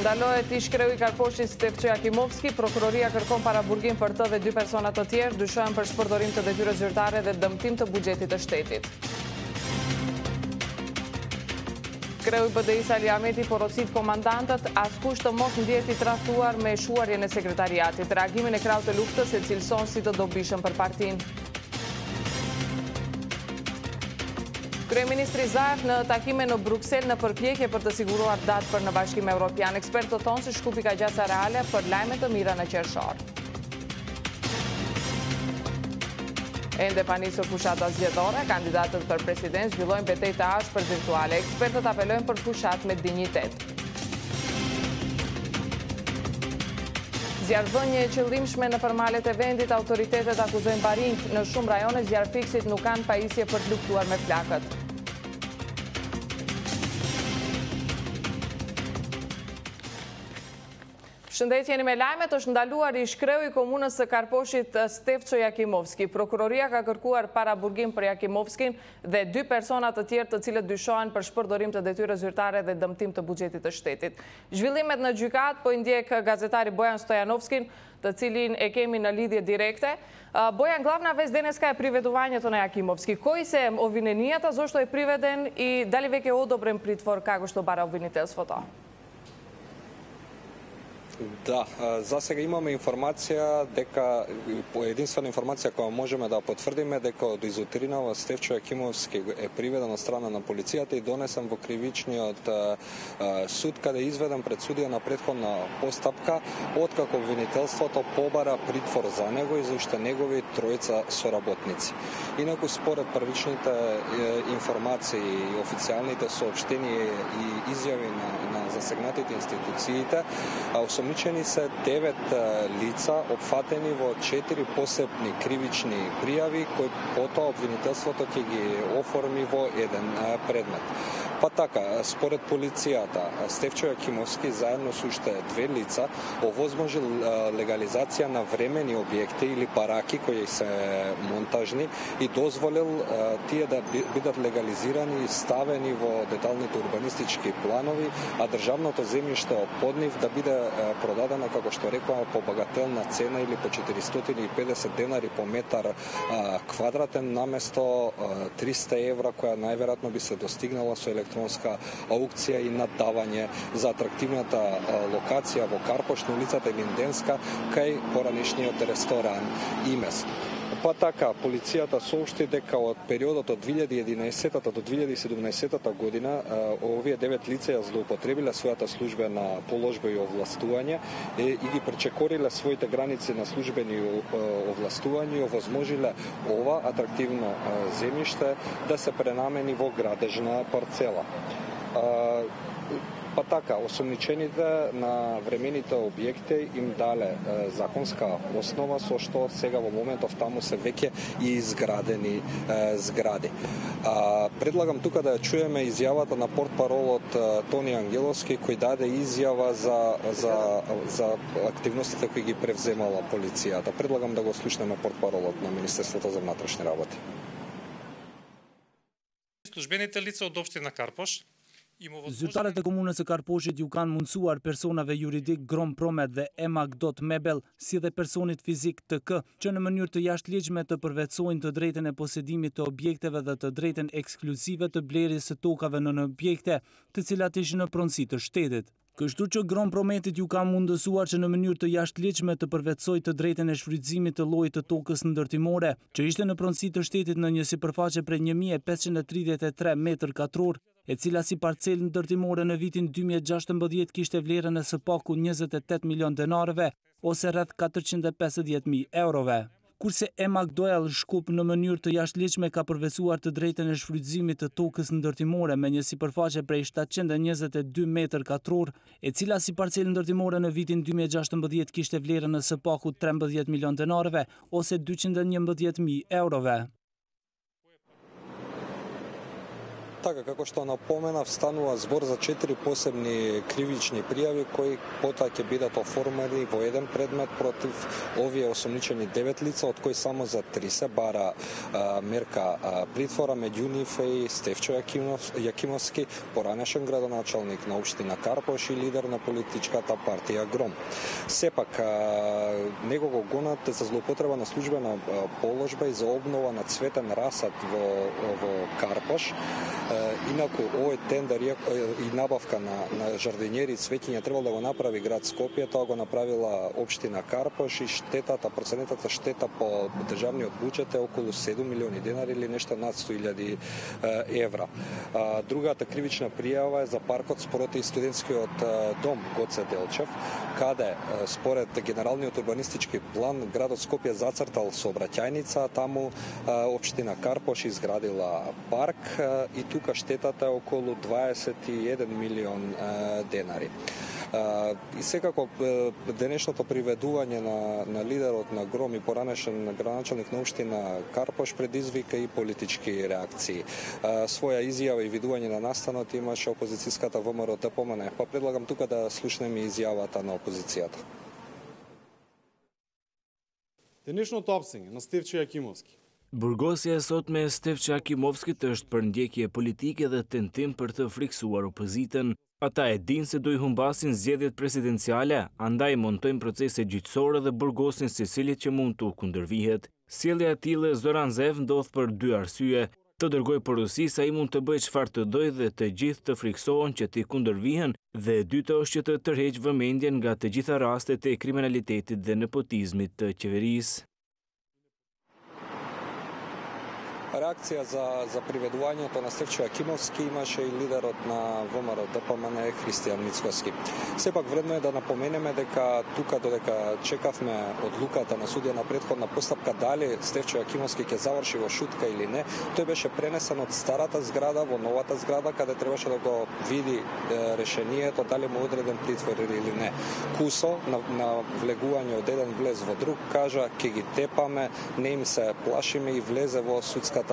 Ndalohet ish kreu i Karposhit Stefço Jakimovski, prokuroria kërkon paraburgim për të dhe 2 persona të tjerë, dyshohen për shpërdorim të detyrës zyrtare dhe dëmtim të buxhetit të shtetit. Kreu i BDI-s Lajmeti porosit komandantët, askush të mos ndjehet i trahtuar me shuarjen e sekretariatit. Reagimin e kraut të luftës e cilëson si të dobishëm për partinë. Kryeministri Zaev në takime në Bruksel në përpjekje për të siguruar datë për në Bashkimin Evropian. Ekspertët thonë se shkupi ka gjasa reale për lajme të mira në qershor. Ende pa nisur fushata zgjedhore, kandidatët për president zhvillojnë betejë të ashpër virtuale. Ekspertët apelojnë për fushat me dinjitet. Zjarrvënie e qëllimshme në përmalet e vendit, autoritetet akuzojnë barinjt. Në shumë rajone zjarrfiksit nuk kanë pajisje për të luftuar me flakët. Shëndetje, jeni me lajmet. Është ndaluar ish kreu i komunës së Karposhit Stefço Jakimovski. Prokuroria ka kërkuar paraburgim për Jakimovskin dhe 2 persona të tjerë të cilët dyshohen për shpërdorim të detyrës zyrtare dhe dëmtim të buxhetit të shtetit. Zhvillimet në gjykat po i ndjek gazetari Bojan Stojanovskin, të cilin e kemi në lidhje direkte. Bojan, glavna vest danes ka e priveduvanje të në Jakimovski. Koji se ovinenijata zašto je priveden i da li već je odobren pritvor kako što bara obviniteljstvo to? Да, за сега имаме информација дека единствена информација која можеме да потврдиме дека од изутринава Стефчо Јакимовски е приведен од страна на полицијата и донесен во кривичниот суд каде е изведен пред судија на претходна постапка откако обвинителството побара притвор за него и за уште негови тројца соработници. Инаку според првичните информации и официјалните соопштенија и изјави на засегнатите институциите, осомничени се 9 лица опфатени во 4 посебни кривични пријави кои потоа обвинителството ќе ги оформи во еден предмет. Па така, според полицијата, Стефчо Јакимовски заедно со уште 2 лица овозможил легализација на времени објекти или бараки кои се монтажни и дозволил тие да бидат легализирани и ставени во деталните урбанистички планови, а државното земјиште под нив да биде продадено, како што рекоа, по багателна цена или по 450 денари по метар квадратен наместо 300 евра, која најверојатно би се достигнала со електронска аукција и наддавање за атрактивната локација во Карпош на улицата Илинденска кај поранешниот ресторан Имес. Па така, полицијата соопшти дека од периодот од 2011 до 2017 година овие 9 лица ја злоупотребиле својата службена положба и овластување и ги пречекориле своите граници на службени овластувања и овозможиле ова атрактивно земјиште да се пренамени во градежна парцела. Па така, осомничените на времените објекти им дале законска основа со што сега во моментов таму се веќе и изградени згради. Предлагам тука да ја чуеме изјавата на портпаролот Тони Ангеловски кој даде изјава за активностите кои ги превземала полицијата. Предлагам да го слушнеме портпаролот на Министерството за внатрешни работи. Службените лица од општина Карпош Zyrtarët e komunës së Karposhit ju kanë mundësuar personave juridik Grom Promet dhe Emag.Mebel, si dhe personit fizik TK, që në mënyrë të jashtëligjshme të përvetsojnë të drejtën e posedimit të objekteve dhe të drejtën ekskluzive të blerjes së tokave në objekte, të cilat ishin në pronësi të shtetit. Kështu që Grom Prometit ju ka mundësuar që në mënyrë të jashtëligjshme të përvetsojë të drejtën e shfrytëzimit të llojit të tokës ndërtimore, që ishte në pronësi të shtetit në një sipërfaqe prej 1533 metër katror, e cila si parcelë ndërtimore në vitin 2016 kishte vlerën e së paku 28 milion denarëve ose rreth 450.000 eurove. Kurse Emag.Doel Shkup në mënyrë të jashtëligjshme ka përvetësuar të drejtën e shfrytëzimit të tokës ndërtimore me një sipërfaqe prej 722 metër katror, e cila si parcelë ndërtimore në vitin 2016 kishte vlerën e së paku 13 milion denarëve ose 211.000 eurove. Така, како што напоменав, станува збор за 4 посебни кривични пријави кои потоа ќе бидат оформени во еден предмет против овие осомничени 9 лица, од кои само за 3 се бара мерка притвора, меѓу нив е и Стефчо Јакимовски, поранешен градоначалник на општина Карпош и лидер на политичката партија Гром. Сепак, него го гонат за злоупотреба на службена положба и за обнова на цветен расад во Карпош. Инаку, овој тендер и набавка на жардинјери и цвеќиња требало да го направи град Скопје, тоа го направила општина Карпош и проценетата штета по државниот буџет е околу 7 милиони денари или нешто над 100.000 евра. Другата кривична пријава е за паркот спроти студентскиот дом Гоце Делчев, каде според генералниот урбанистички план градот Скопје зацртал сообраќајница, таму општина Карпош изградила парк и тука штетата е околу 21 милион денари. И секако денешното приведување на лидерот на Гром и поранешен градоначалник на општина Карпош предизвика и политички реакции. Своја изјава и видување на настанот имаше опозицијската ВМРО ДПМН, па предлагам тука да слушнеме изјавата на опозицијата. Денешното апсење на Стефчо Јакимовски. Burgosja e sotme e Stefço Jakimovskit është për ndjekje politike dhe tentim për të friksuar opozitën. Ata e dinë se do i humbasin zgjedhjet presidenciale, andaj montojnë procese gjyqësore dhe burgosin secili që mund të kundërvihet. Sjellja e tillë Zoran Zev ndodh për 2 arsye: të dërgoj porosi sa i mund të bëjë çfarë të dojë dhe të gjithë të friksohen që t'i kundërvihen, dhe e dyta është që të tërheqë vëmendjen nga të gjitha rastet e kriminalitetit dhe nepotizmit të qeverisë. Реакција за приведувањето на Стефчо Јакимовски имаше и лидерот на ВМРО ДПМН Христијан Мицкоски. Сепак вредно е да напоменеме дека тука додека чекавме одлуката на судија на претходна постапка дали Стефчо Јакимовски ќе заврши во шутка или не, тој беше пренесен од старата зграда во новата зграда каде требаше да го види решението дали му одреден притвор или не. Кусо на влегување од еден влез во друг кажа ќе ги тепаме, не им се плашиме и влезе во судската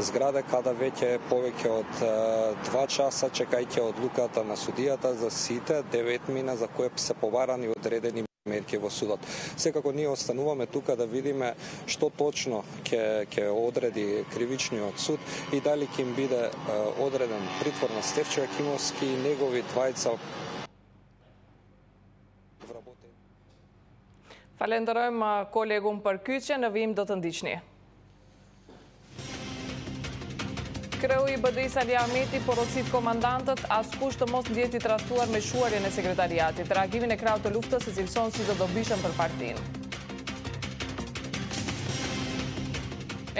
зграда каде веќе повеќе од 2 часа чекајќи одлуката на судијата за сите 9 мина за кои се побарани одредени мерки во судот. Секако ние остануваме тука да видиме што точно ќе одреди кривичниот суд и дали ќе им биде одреден притвор на Стефчо Јакимовски и негови двајца. Falenderojmë kolegun për kyçje, në vijim do të ndiqni. Kreu i BDI-s Lajmeti porosit komandantët askush të mos ndjeti tradhtuar me shuarjen e sekretariatit. Reagimin e kraut të luftës e cilëson si do dobishëm për partinë.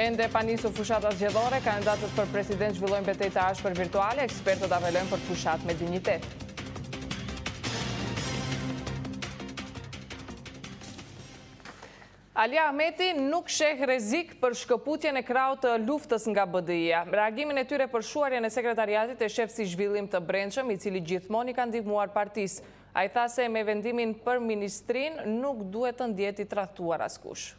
Ende pa nisur fushata zgjedhore, kandidatët për president zhvillojnë betejë të ashpër virtuale, ekspertët apelojnë për fushat me dinjitet. Lajmeti nuk sheh rrezik për shkëputjen e kraut të luftës nga BDI-ja. Reagimin e tyre për shuarjen e sekretariatit e shef si zhvillim të brendshëm, i cili gjithmonë i ka ndihmuar partisë. Ai tha se me vendimin për ministrinë nuk duhet të ndjeti tradhtuar askush.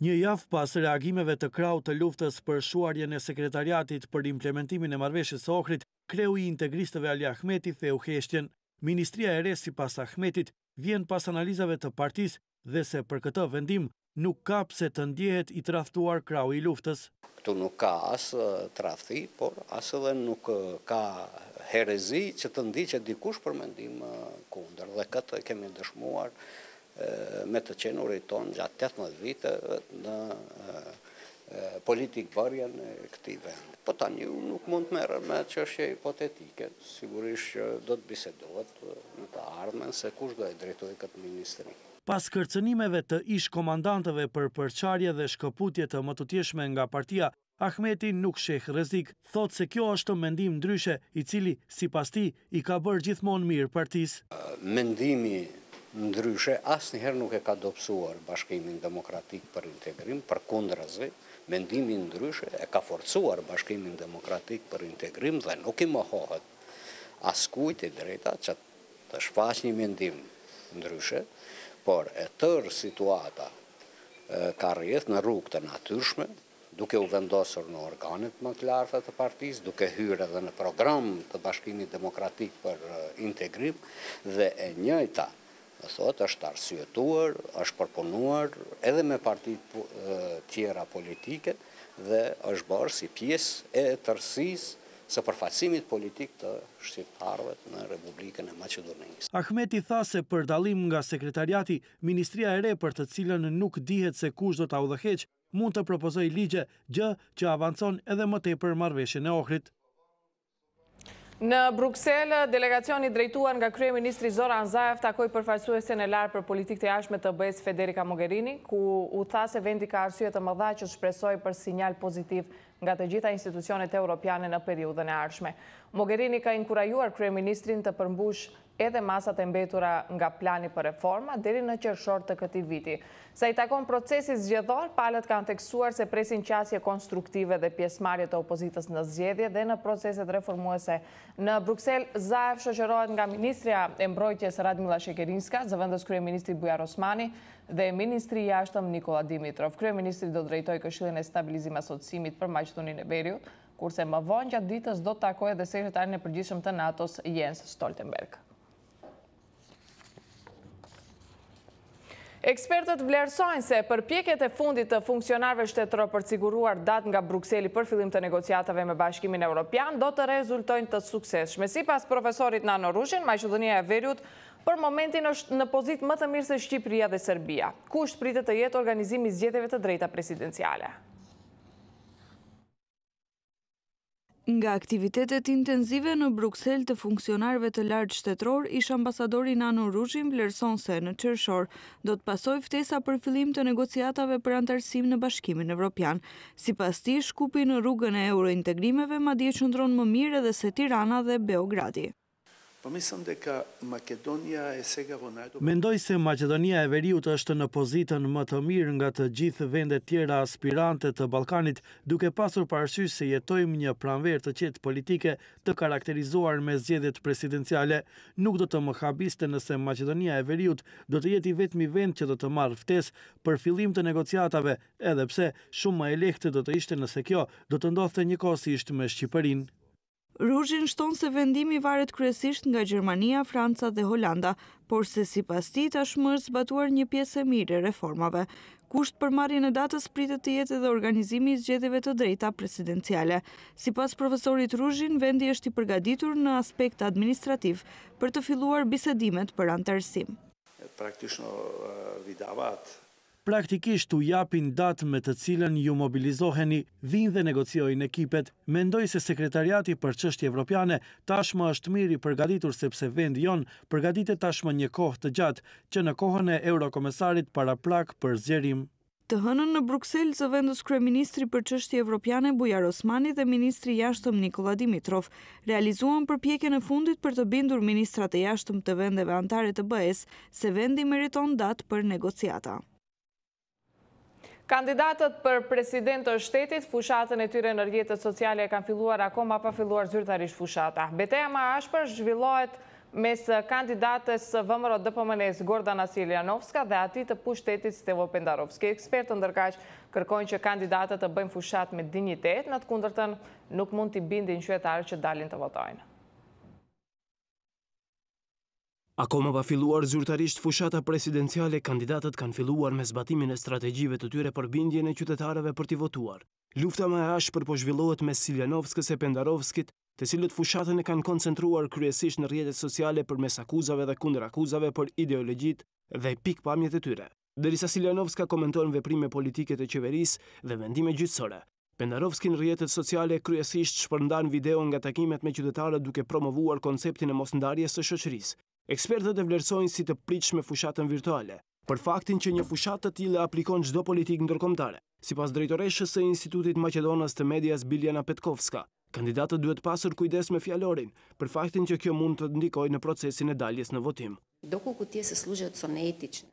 Një javë pas reagimeve të kraut të luftës për shuarjen e sekretariatit për implementimin e marrëveshjes së Ohrit, kreu i integristëve Ali Ahmeti theu heshtjen. Ministria e re sipas Ahmetit vjen pas analizave të partisë dhe se për këtë vendim nuk ka pse të ndjehet i tradhtuar krau i luftës. Këtu nuk ka as tradhti, por as edhe nuk ka herezi që të ndiqet dikush për mendim kundër. Dhe këtë kemi dëshmuar me të qenurit tonë gjatë 18 vite në politikë bërjen e këtij vendi. Po tani nuk mund të merrem me çështje hipotetike, sigurisht që do të bisedohet në të ardhmen se kush do e drejtojë këtë ministri. Pas kërcënimeve të ish komandantëve për përçarje dhe shkëputje të mëtutjeshme nga partia, Ahmeti nuk sheh rrezik, thot se kjo është mendim ndryshe i cili sipas tij i ka bërë gjithmonë mirë partisë. Mendimi ndryshe asnjëherë nuk e ka dobësuar Bashkimin Demokratik për Integrim, përkundrazi, mendimi ndryshe e ka forcuar Bashkimin Demokratik për Integrim dhe nuk i mohohet askujt e drejta që të shfaq një mendim ndryshe, por e tërë situata ka rrjedh në rrugë të natyrshme, duke u vendosur në organet më të larta të partisë, duke hyrë edhe në program të Bashkimit Demokratik për integrim, dhe e njëjta, është arsyetuar, është përpunuar edhe me partitë tjera politike dhe është bërë si pjesë e tërësisë së përfaqësimit politik të shqiptarëve në Republikën e Maqedonisë. Ahmeti tha se për dallim nga sekretariati, Ministria e Re për të cilën nuk dihet se kush do ta udhëheq, mund të propozoj ligje, gjë që avancon edhe më tepër marrëveshjen e Ohrit. Në Bruksel, delegacioni drejtuar nga kryeministri Zoran Zaev takoi përfaqësuesen e lartë për politikë të jashtme të BE-s Federica Mogherini, ku u tha se vendi ka arsye të mëdha që shpresoj për sinjal pozitiv nga të gjitha institucionet europiane në periudhën e ardhshme. Mogherini ka inkurajuar kryeministrin të përmbush edhe masat e mbetura nga plani për reforma deri në qershor të këtij viti. Sa i takon procesit zgjedhor, palët kanë theksuar se presin qasje konstruktive dhe pjesëmarrje të opozitës në zgjedhje dhe në proceset reformuese. Në Bruksel, Zaev shoqërohet nga ministrja e mbrojtjes Radmila Shekerinska, zëvendës kryeministrit Bujar Osmani dhe ministri i jashtëm Nikola Dimitrov. Kryeministri do drejtojë Këshillin e Stabilizimit të Asociimit për Maqedoninë e Veriut, kurse më vonë gjatë ditës do të takojë edhe sekretarin e përgjithshëm të NATO-s Jens Stoltenberg. Ekspertët vlerësojnë se përpjekjet e fundit të funksionarëve shtetëror për të siguruar datë nga Brukseli për fillim të negociatave me Bashkimin Evropian do të rezultojnë të suksesshme. Sipas profesorit Nano Rushin, Maqedonia e Veriut për momentin është në pozitë më të mirë se Shqipëria dhe Serbia. Kusht pritet të jetë organizimi i zgjedhjeve të drejta presidenciale. Nga aktivitetet intenzive në Bruksel të funksionarëve të lartë shtetëror, ish ambasadori Nano Rushin vlerëson se në qershor do të pasojë ftesa për fillim të negociatave për antarësim në Bashkimin Evropian. Sipas tij, shkupi në rrugën e eurointegrimeve madje qëndron më mirë edhe se Tirana dhe Beogradi. Mendoj se Maqedonia e Veriut është në pozitën më të mirë nga të gjithë vendet tjera aspirante të Ballkanit, duke pasur parasysh se jetojmë një pranverë të qetë politike të karakterizuar me zgjedhjet presidenciale. Nuk do të më habiste nëse Maqedonia e Veriut do të jetë i vetmi vend që do të marrë ftesë për fillim të negociatave, edhe pse shumë më e lehtë do të ishte nëse kjo do të ndodhte njëkohësisht me Shqipërinë. Rushin shton se vendimi varet kryesisht nga Gjermania, Franca dhe Holanda, por se sipas tij tashmë është zbatuar një pjesë e mirë e reformave. Kusht për marrjen e datës pritet të jetë edhe organizimi i zgjedhjeve të drejta presidenciale. Sipas profesorit Rushin, vendi është i përgatitur në aspekt administrativ për të filluar bisedimet për antarësim. Praktikisht u japin datë me të cilën ju mobilizoheni, vinë dhe negociojnë ekipet. Mendoj se sekretariati për çështje evropiane tashmë është mirë i përgatitur sepse vendi jon përgatitet tashmë një kohë të gjatë që në kohën e eurokomesarit paraprak për zgjerim. Të hënën në Bruksel, zëvendës kryeministri për çështje evropiane Bujar Osmani dhe ministri i jashtëm Nikola Dimitrov realizuan përpjekjen e fundit për të bindur ministrat e jashtëm të vendeve anëtare të BE-s se vendi meriton datë për negociata. Kandidatët për president të shtetit, fushatën e tyre në rrjetet sociale kanë filluar akoma pa filluar zyrtarisht fushata. Betejë më e ashpër zhvillohet mes kandidates VMRO-DPMN-s Gordana Siljanovska dhe atij të pushtetit Stevo Pendarovski. Ekspertë ndërkaq kërkojnë që kandidatët të bëjnë fushat me dinjitet, në të kundërtën nuk mund t'i bindin qytetarët që dalin të votojnë. Akoma pa filluar zyrtarisht fushata presidenciale, kandidatët kanë filluar me zbatimin e strategjive të tyre për bindjen e qytetarëve për t'i votuar. Lufta më e ashpër po zhvillohet mes Siljanovskës e Pendarovskit, të cilët fushatën e kanë koncentruar kryesisht në rrjetet sociale përmes akuzave dhe kundër akuzave për ideologjit dhe pikpamjet e tyre. Derisa Siljanovska komenton veprime politike të qeverisë dhe vendime gjyqësore, Pendarovski në rrjetet sociale kryesisht shpërndan video nga takimet me qytetarët duke promovuar konceptin e mosndarjes së shoqërisë. Ekspertët e vlerësojnë si të pritshme fushatën virtuale, për faktin që një fushatë të tillë aplikon çdo politikë ndërkombëtare. Sipas drejtoreshës së Institutit Maqedonas të Medias Biljana Petkovska, kandidatët duhet pasur kujdes me fjalorin, për faktin që kjo mund të ndikojë në procesin e daljes në votim.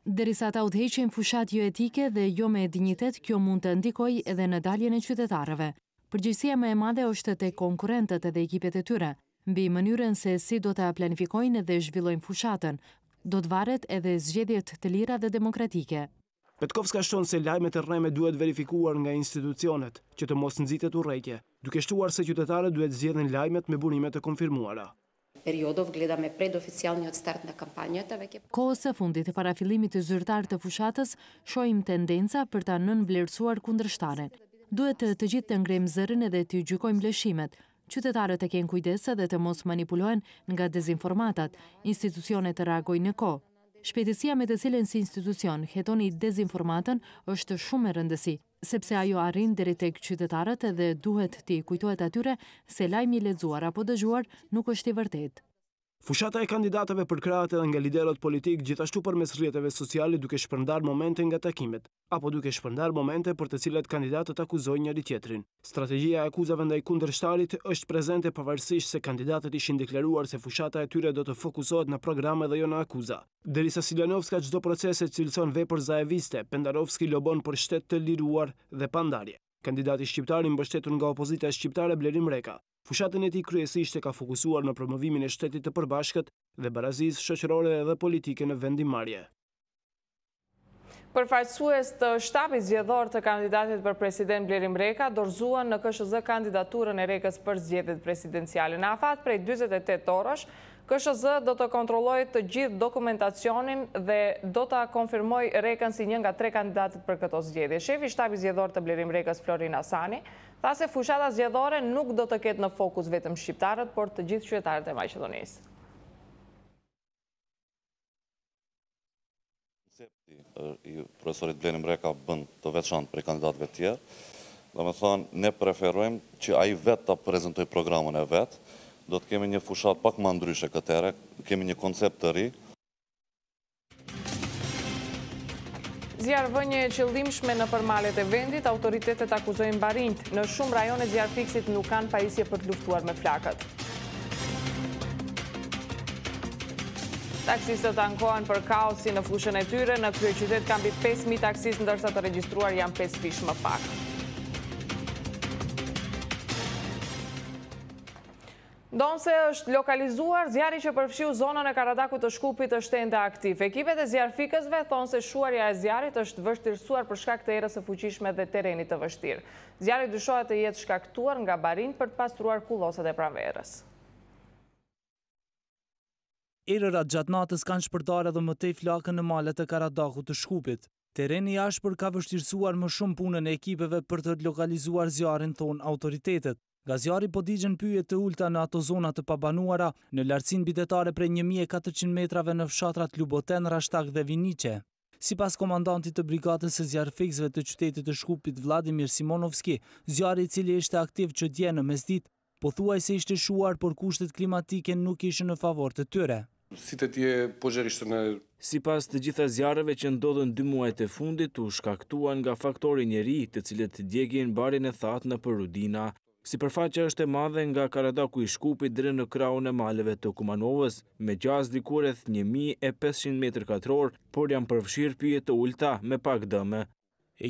Derisa ata udhëheqin fushat jo etike dhe jo me dinjitet, kjo mund të ndikojë edhe në daljen e qytetarëve. Përgjegjësia më e madhe është tek konkurrentët edhe ekipet e tyre. Mbi mënyrën se si do ta planifikojnë dhe zhvillojnë fushatën, do të varet edhe zgjedhjet të lira dhe demokratike. Petkovska shton se lajmet e rreme duhet verifikuar nga institucionet që të mos nxitet urrejtje, duke shtuar se qytetarët duhet zgjedhin lajmet me burime të konfirmuara. Periodov gledame predoficijalni start në kampanjat. Kohës së fundit e para fillimit të zyrtar të fushatës, shohim tendenca për ta nënvlerësuar kundërshtaren. Duhet të gjithë të ngrejmë zërin edhe të gjykojmë lëshimet. Qytetarët të kenë kujdes dhe të mos manipulohen nga dezinformatat, institucionet të reagojnë në kohë. Shpejtësia me të cilën si institucion hetoni dezinformatën është shumë e rëndësi, sepse ajo arrin deri tek qytetarët dhe duhet t'i kujtohet atyre se lajmi i lexuar apo dëgjuar nuk është i vërtetë. Fushata e kandidatëve përkrahet edhe nga liderët politik gjithashtu përmes rrjeteve sociale duke shpërndar momente nga takimet, apo duke shpërndar momente për të cilat kandidatët akuzojnë njëri tjetrin. Strategjia e akuzave ndaj kundërshtarit është prezente pavarësisht se kandidatët ishin deklaruar se fushata e tyre do të fokusohet në programe dhe jo në akuza. Derisa Siljanovska çdo proces e cilëson vepër zaeviste, Pendarovski lobon për shtet të liruar dhe pandarje. Kandidati shqiptar i mbështetur nga opozita shqiptare Blerim Reka. Fushatën e tij kryesisht e ka fokusuar në promovimin e shtetit të përbashkët dhe barazisë shoqërore dhe politike në vendimmarrje. Përfaqësues të shtabit zgjedhor të kandidatit për president Blerim Reka dorëzuan në KSZ kandidaturën e Rekës për zgjedhjet presidenciale. Në afat prej 48 orësh, KSZ do të kontrollojë të gjithë dokumentacionin dhe do të konfirmoj Rekën si një nga 3 kandidatët për këto zgjedhje. Shefi i shtabit zgjedhor të Blerim Rekës, Florin Asani, tha se fushata zgjedhore nuk do të ketë në fokus vetëm shqiptarët, por të gjithë qytetarët e Maqedonisë. Profesorit Blerim Reka bën të veçantë për kandidatëve të tjerë. Domethënë, ne preferojmë që ai vetë ta prezantojë programin e vet. Do të kemi një fushat pak më ndryshe këtere, kemi një koncept të ri. Zjarrvënie e qëllimshme në përmalet e vendit, autoritetet akuzojnë barinjt. Në shumë rajone zjarrfiksit nuk kanë pajisje për të luftuar me flakët. Taksistët ankohen për kaosin në fushën e tyre, në kryeqytet ka mbi 5.000 taksistë ndërsa të regjistruar janë 5 fish më pak. Ndonse është lokalizuar, zjarri që përfshiu zonën e Karadakut të Shkupit është ende aktiv. Ekipet e zjarrfikësve thonë se shuarja e zjarrit është vështirësuar për shkak të erës së fuqishme dhe terrenit të vështirë. Zjarri dyshohet të jetë shkaktuar nga barinjt për të pastruar kullosat e pranverës. Erërat gjatë natës kanë shpërdarë edhe më tej flakën në malet e Karadakut të Shkupit. Terreni i ashpër ka vështirësuar më shumë punën e ekipeve për të lokalizuar zjarrin, thonë autoritetet. Nga zjarri po digjen pyetje të ulta në ato zona të pabanuara, në lartësinë bitetare prej 1400 metrave në fshatrat Luboten, Rashtak dhe Viniqe. Sipas komandantit të brigadës së zjarrfikësve të qytetit të Shkupit, Vladimir Simonovski, zjarri i cili ishte aktiv që dje në mesditë, pothuajse ishte shuar, por kushtet klimatike nuk ishin në favor të tyre. Sipas të gjitha zjarreve që ndodhen 2 muajt e fundit, u shkaktuan nga faktori njeri, të cilët djegin barin e thatë në Rudina. Sipërfaqja është e madhe nga Karadaku i Shkupit deri në krahun e maleve të Kumanovës, me gjasë diku rreth 1500 m2, por janë përfshirë pyje të ulta me pak dëme.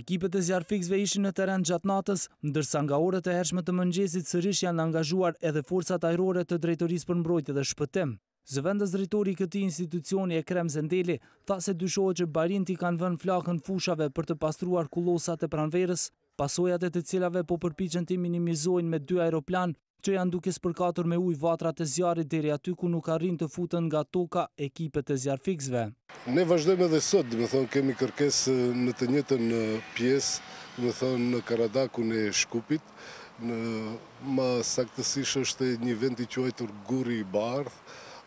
Ekipet e zjarrfikësve ishin në terren gjatë natës, ndërsa nga orët e hershme të mëngjesit sërish janë angazhuar edhe forcat ajrore të Drejtorisë për Mbrojtje dhe Shpëtim. Zëvendës drejtori i këtij institucioni, Ekrem Zendeli, tha se dyshohet që barinjt i kanë vënë flakën fushave për të pastruar kullosat e pranverës, pasojat e të cilave po përpiqen të minimizojnë me 2 aeroplan që janë duke spërkatur me ujë vatrat e zjarrit deri aty ku nuk arrin të futen nga toka ekipet e zjarrfikësve. Ne vazhdojmë edhe sot, kemi kërkesë në të njëjtën pjesë, në Karadakun e Shkupit, më saktësisht është një vend i quajtur Guri i Bardh,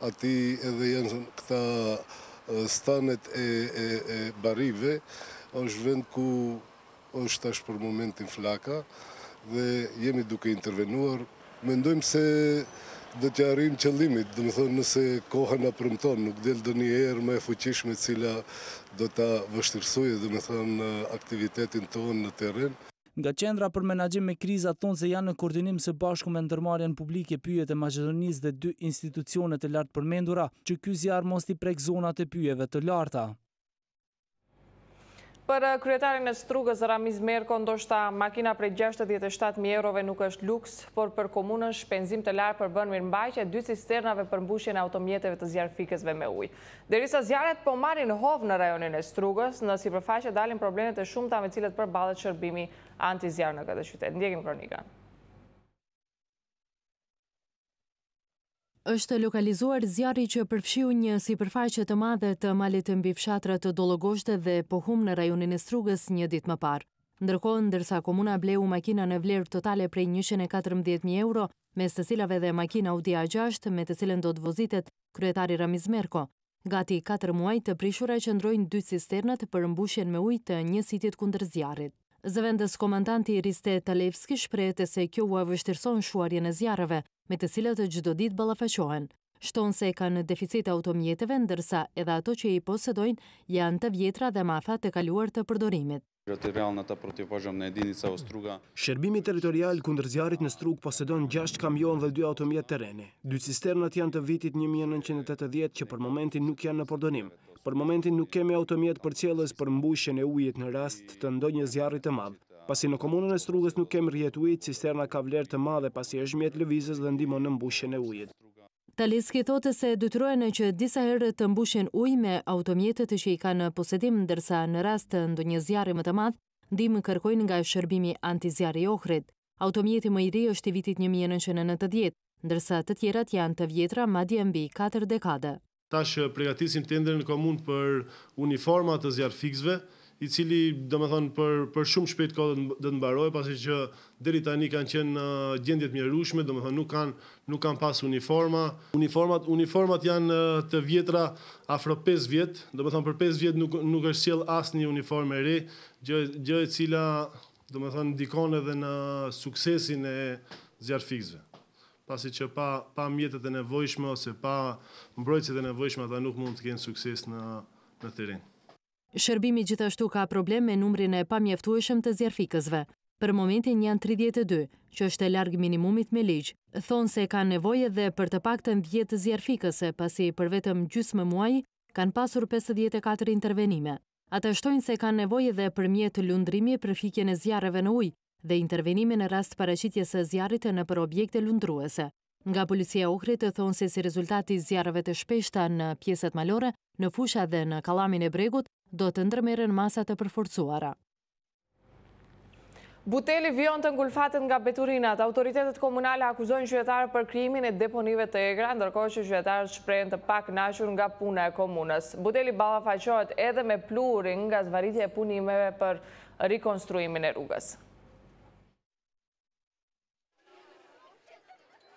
aty edhe janë këta stanet e barive, është vend ku është tash për momentin flaka dhe jemi duke intervenuar. Mendojmë se do të arrijmë qëllimit, nëse koha na premton, nuk del ndonjëherë më e fuqishme e cila do ta vështirësojë aktivitetin tonë në terren. Nga qendra për menaxhim me kriza thonë se janë në koordinim së bashku me ndërmarrjen publike pyjet e Maqedonisë dhe 2 institucionet e lartë përmendura që ky zjarr mos i prek zonat e pyjeve të larta. Për kryetarin e Strugës, Ramiz Merko, ndoshta makina prej 67.000 eurove nuk është luks, por për komunën shpenzim të larë për bën mirëmbajtje 2 cisternave për mbushjen e automjeteve të zjarfikësve me ujë. Derisa zjarret po marrin hov në rajonin e Strugës, në sipërfaqe dalin problemet e shumta me cilët përballet shërbimi antizjarr në këtë qytet. Ndjekim kronikën. Është lokalizuar zjarri që përfshiu një sipërfaqe të madhe të malit të mbi fshatrat të Dollogoshte dhe pohum në rajonin e Strugës një ditë më parë. Ndërkohë, ndërsa komuna bleu makina në vlerë totale prej 114.000 euro, mes të cilave dhe makina Audi A6 me të cilën do të vozitet kryetari Ramiz Merko. Gati 4 muaj të prishura qëndrojnë 2 cisternat për mbushjen me ujë të një sitit kundër zjarrit. Zëvendës komandanti Riste Talevski shprehet se kjo u vështirëson shuarjen e zjarreve, me të cilat çdo ditë ballafaqohen. Shton se kanë deficit automjeteve, ndërsa edhe ato që i posedojnë janë të vjetra dhe me afat të kaluar të përdorimit. Shërbimi territorial kundër zjarrit në Strugë posedon 6 kamion dhe 2 automjet terreni. 2 cisternat janë të vitit 1980 që për momentin nuk janë në përdorim. Për momentin nuk kemi automjet përcjellës për mbushjen e ujit në rast të ndonjë zjarri të madh. Pasi në komunën e Strugës nuk kemi rrjet uji, cisterna ka vlerë të madhe pasi është mjet lëvizjes dhe ndihmon në mbushjen e ujit. Taliski thotë se detyrohen që disa herë të mbushin ujë me automjetet që i kanë posedim, ndërsa në rast të ndonjë zjarri më të madh, ndihmë kërkojnë nga shërbimi antizjarri i Ohrit. Automjeti më i ri është i vitit 1990, ndërsa të tjerat janë të vjetra madje mbi 4 dekade. Tash përgatisim tender në komunë për uniforma të zjarfikësve, i cili domethënë për shumë shpejt kohë do të mbarojë, pasi që deri tani kanë qenë në gjendje të mjerueshme, domethënë nuk kanë pas uniforma. Uniformat janë të vjetra afro 5 vjet, domethënë për 5 vjet nuk është sjell asnjë uniformë e re, gjë e cila domethënë ndikon edhe në suksesin e zjarfikësve. Pasi që pa mjetet e nevojshme ose pa mbrojtësit e nevojshme ata nuk mund të kenë sukses në terren. Shërbimi gjithashtu ka problem me numrin e pamjaftueshëm të zjarfikësve. Për momentin janë 32, që është e larg minimumit me ligj. Thonë se kanë nevojë edhe për të paktën 10 zjarfikëse, pasi për vetëm gjysmë muaji kanë pasur 54 intervenime. Ata shtojnë se kanë nevojë edhe për mjet lundrimi për fikjen e zjarreve në ujë dhe intervenime në rast paraqitjes së zjarrit nëpër objekte lundruese. Nga policia e Ohrit thonë se si rezultati i zjarreve të shpeshta në pjesët malore, në fusha dhe në kallamin e bregut, do të ndërmerren masa të përforcuara. Buteli vijon të ngulfatet nga beturinat. Autoritetet komunale akuzojnë qytetarët për krijimin e deponive të egra, ndërkohë që qytetarët shprehen të pakënaqur nga puna e komunës. Buteli ballafaqohet edhe me pluhurin nga zvarritja e punimeve për rikonstruimin e rrugës.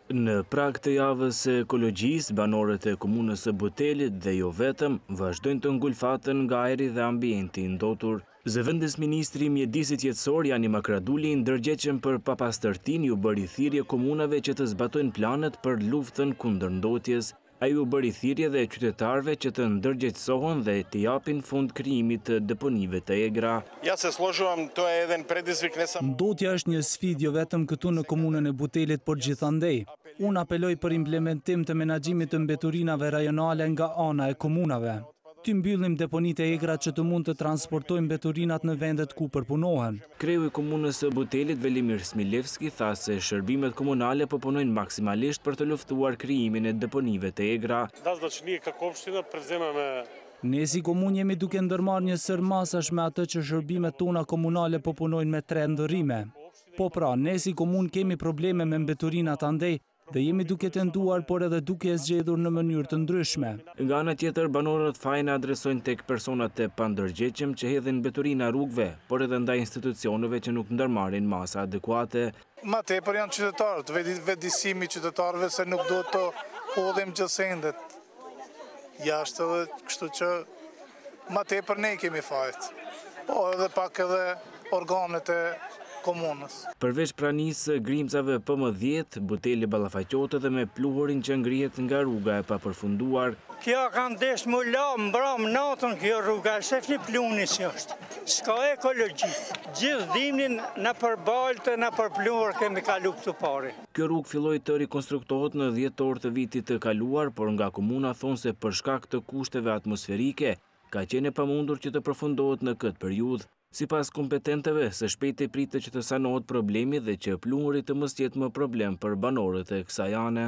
Në prag të javës së ekologjisë, banorët e komunës së Butelit dhe jo vetëm vazhdojnë të ngulfaten nga ajri dhe ambienti i ndotur. Zëvendës ministri i mjedisit jetësor Jani Makraduli ndërgjegjën për papastërtinë u bëri thirrje komunave që të zbatojnë planet për luftën kundër ndotjes. Ai u bëri thirrje dhe qytetarëve që të ndërgjegjësohen dhe të japin fund krijimit të deponive të egra. Ndotja është një sfidë jo vetëm këtu në komunën e Butelit, por gjithandej. Unë apeloj për implementim të menaxhimit të mbeturinave rajonale nga ana e komunave. Të mbyllim deponit e egra që të mund të transportojnë mbeturinat në vendet ku përpunohen. Kreu i komunës së Butelit Velimir Smilevski tha se shërbimet komunale po punojnë maksimalisht për të luftuar krijimin e deponive të egra. Ne si komunë jemi duke ndërmarrë një sër masash me atë që shërbimet tona komunale po punojnë me 3 ndërrime. Po pra, ne si komunë kemi probleme me mbeturinat andej, dhe jemi duke tentuar, por edhe duke e zgjedhur në mënyrë të ndryshme. Nga ana tjetër, banorët fajin adresojnë tek personat e pandërgjegjëm që hedhin mbeturina rrugëve, por edhe ndaj institucioneve që nuk ndërmarrin masa adekuate. Ma tepër janë qytetarët, vetëdijsimi i qytetarëve se nuk duhet të hodhim gjësendet jashtë, edhe kështu që ma tepër ne kemi fajt, po edhe pak edhe organet e komunës. Përveç pranisë grimcave PM10, Buteli ballafaqohet edhe me pluhurin që ngrihet nga rruga e papërfunduar. Kjo kanë desh më la, mbram natën kjo rruga, shefni pluni që është. S'ka ekologji. Gjithë dimnin në përbaltë, në përpluhur kemi kalu këtu pari. Kjo rrugë filloi të rikonstruktohet në 10 orë të vitit të kaluar, por nga komuna thonë se për shkak të kushteve atmosferike, ka qenë e pamundur që të përfundohet në këtë periudhë, sipas kompetentëve së shpejti pritet që të sanohet problemi dhe që plumërit të mos jetë më problem për banorët e kësaj ane.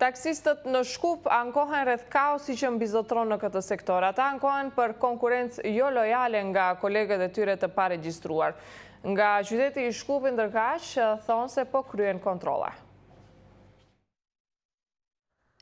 Taksistët në Shkup ankohen rreth kaosi që mbizotron në këtë sektor. Ata ankohen për konkurrencë jo lojale nga kolegët e tyre të paregjistruar. Nga qyteti i Shkupit ndërkaq thonë se po kryen kontrolla.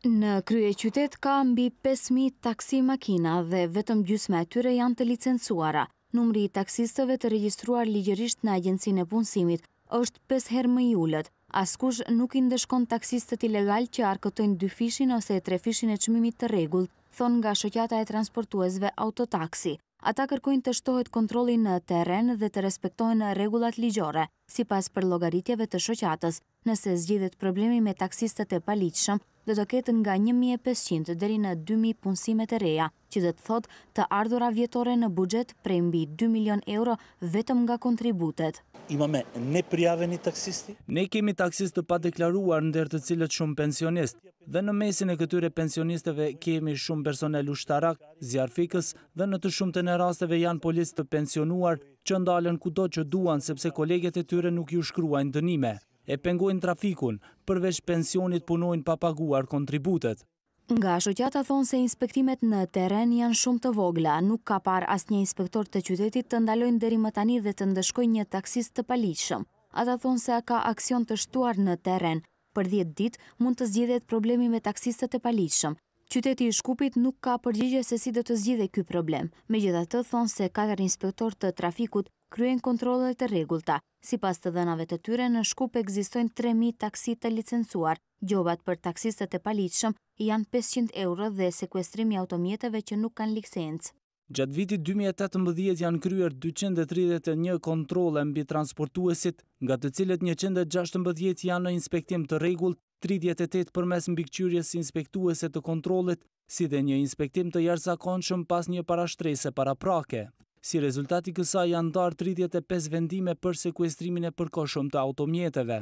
Në krye qytet ka mbi 5.000 taksi makina dhe vetëm gjysma e tyre janë të licencuara. Numri i taksistëve të regjistruar ligjërisht në Agjencinë e Punësimit është 5 herë më i ulët. Askush nuk i ndeshkon taksistët ilegal që arkëtojnë 2 fishin ose 3 fishin e çmimit të rregullt, thonë nga shoqata e transportuesve autotaksi. Ata kërkojnë të shtohet kontrolli në terren dhe të respektohen rregullat ligjore. Sipas përllogaritjeve të shoqatës, nëse zgjidhet problemi me taksistët e paligjshëm, do të ketë nga 1.500 deri në 2.000 punësime të reja, që do të thotë të ardhura vjetore në buxhet prej mbi 2 milion euro vetëm nga kontributet. Imame neprijaveni taksisti? Ne kemi taksistë të padeklaruar ndër të cilët shumë pensionistë, dhe në mesin e këtyre pensionistëve kemi shumë personel ushtarak, zjarfikës dhe në të shumtën e rasteve janë policë të pensionuar që ndalen kudo që duan sepse kolegët e tyre nuk ju shkruajnë dënime. E pengojnë trafikun, përveç pensionit punojnë pa paguar kontributet. Nga shoqata thonë se inspektimet në terren janë shumë të vogla, nuk ka par asnjë inspektor të qytetit të ndalojnë deri më tani dhe të ndëshkojnë një taksist të paligjshëm. Ata thonë se ka aksion të shtuar në terren. Për 10 ditë mund të zgjidhet problemi me taksistët e paligjshëm. Qyteti i Shkupit nuk ka përgjigje se si do të zgjidhej ky problem. Megjithatë thonë se 4 inspektor të trafikut kryejnë kontrolle të rregullta. Sipas të dhënave të tyre, në Shkup ekzistojnë 3.000 taksi të licencuar. Gjobat për taksistët e paligjshëm janë 500 euro dhe sekuestrimi i automjeteve që nuk kanë licencë. Gjatë vitit 2018 janë kryer 231 kontrolle mbi transportuesit, nga të cilët 116 janë në inspektim të rregullt, 38 përmes mbikëqyrjes inspektuese të kontrollit, si dhe një inspektim të jashtëzakonshëm pas një parashtrese paraprake. Si rezultati kësaj janë ndarë 35 vendime për sekuestrimin e përkohshëm të automjeteve.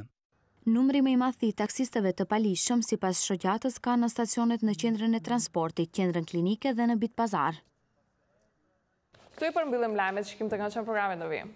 Numri më i madh i taksistëve të paligjshëm sipas shoqatës ka në stacionet në qendrën e transportit, qendrën klinike dhe në Bitpazar. Këtu i përmbyllim lajmet, shikim të nga qenë programet në vijim.